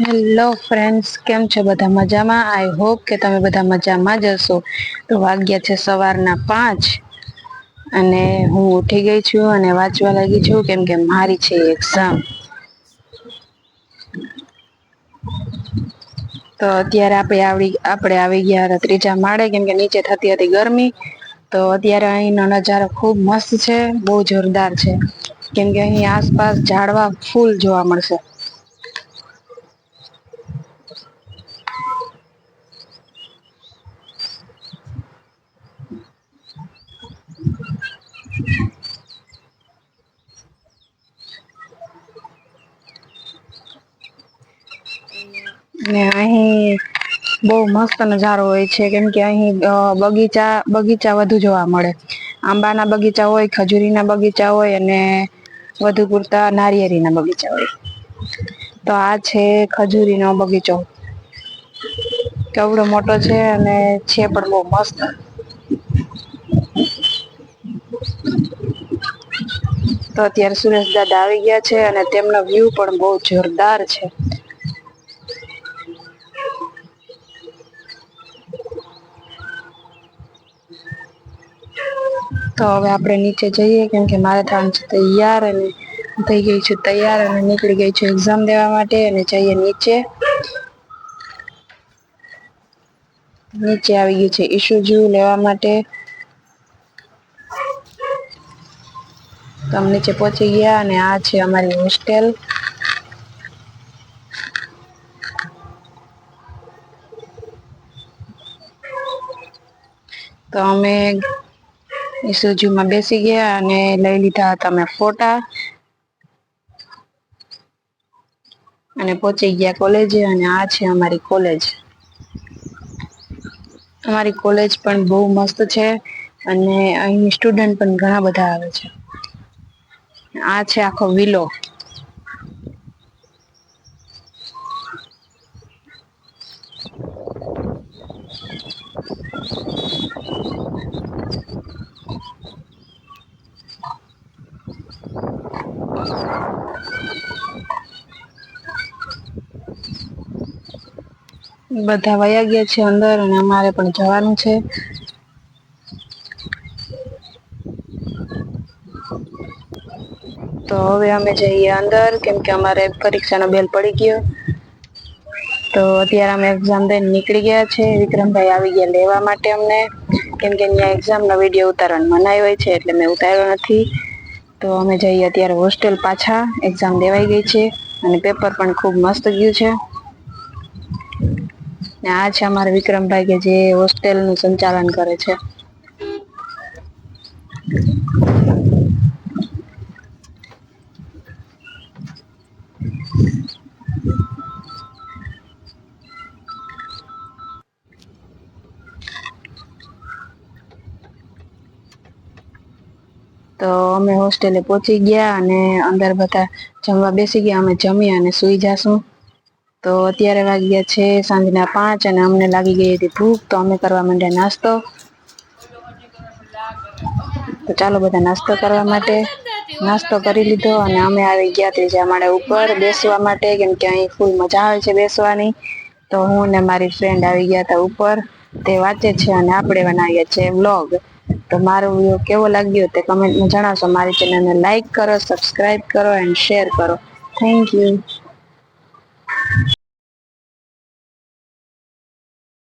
Hello friends, કેમ છો? બધા મજામાં? આઈ હોપ કે તમે બધા મજામાં જ હશો. તો વાગ્યા છે સવારના 5 અને હું ઉઠી ગઈ છું અને વાંચવા લાગી છું, કેમ કે મારી છે એક્ઝામ. તો અત્યારે આપણે આવી ગયા ત્રીજા માળે, કેમ કે નીચે થતી હતી ગરમી. તો અત્યારે અહીંનો નજારો ખુબ મસ્ત છે, બહુ જોરદાર છે. કેમ કે અહીં આસપાસ ઝાડવા ફૂલ જોવા મળશે. ને અહીં બહુ મસ્ત નજારો હોય છે, કેમ કે અહીં બગીચા વધુ જોવા મળે. આંબાના બગીચા હોય, ખજૂરીના બગીચા હોય અને વધુ પૂરતા નારિયેળીના બગીચા હોય. તો આ છે ખજૂરીનો બગીચો. કેવડો મોટો છે અને છે પણ બહુ મસ્ત. તો અત્યારે સુરેશ દાદા આવી ગયા છે અને તેમનો વ્યૂ પણ બહુ જોરદાર છે. તો હવે આપણે નીચે જઈએ, કેમ કે મારે થવાનું છે તૈયાર. અને થઈ ગઈ છું તૈયાર અને નીકળી ગઈ છું એક્ઝામ દેવા માટે. અને જઈએ નીચે. નીચે આવી ગયું છે ઈસુજુ લેવા માટે. તો અમે નીચે પહોંચી ગયા અને આ છે અમારી હોસ્ટેલ. તો અમે ઈસુજીમાં બેસી ગયા અને લઈ લીધા હતા અમે ફોટા. અને પહોંચી ગયા કોલેજે. અને આ છે અમારી કોલેજ. અમારી કોલેજ પણ બહુ મસ્ત છે. અને અહીં સ્ટુડન્ટ પણ ઘણા બધા આવે છે. આ છે આખો વિલો. બધા વયા ગયા છે અંદર અને અમારે પણ જવાનું છે. તો હવે અમે જઈએ અંદર, કેમ કે અમારે પરીક્ષાનો બેલ પડી ગયો. તો અત્યારે અમે એક્ઝામ દઈને નીકળી ગયા છે. વિક્રમભાઈ આવી ગયા લેવા માટે અમને. કેમ કે ત્યાં એક્ઝામનો વિડીયો ઉતારવાની મનાઈ હોય છે, એટલે મેં ઉતાર્યો નથી. તો અમે જઈએ અત્યારે હોસ્ટેલ પાછા. એક્ઝામ દેવાઈ ગઈ છે અને પેપર પણ ખુબ મસ્ત ગયું છે. આ છે અમારા વિક્રમભાઈ, કે જે હોસ્ટેલનું સંચાલન કરે છે. તો અમે હોસ્ટેલે પહોંચી ગયા અને અંદર બધા જમવા બેસી ગયા. અમે જમી અને સુઈ જાશું. તો અત્યારે વાગ્યા છે સાંજના 5 અને અમને લાગી ગઈ હતી ભૂખ. તો અમે કરવા માંડ્યા નાસ્તો. તો ચાલો બધા નાસ્તો કરવા માટે. નાસ્તો કરી લીધો અને અમે આવી ગયા ત્રીજા માળે ઉપર બેસવા માટે, કેમ કે અહીં ફૂલ મજા આવે છે બેસવાની. તો હું ને મારી ફ્રેન્ડ આવી ગયા તા ઉપર. તે વાંચે છે અને આપણે બનાવીએ છીએ વ્લોગ. તો મારો વ્યૂ કેવો લાગ્યો તે કમેન્ટમાં જણાવશો. મારી ચેનલને લાઈક કરો, સબસ્ક્રાઈબ કરો એન્ડ શેર કરો. Thank you.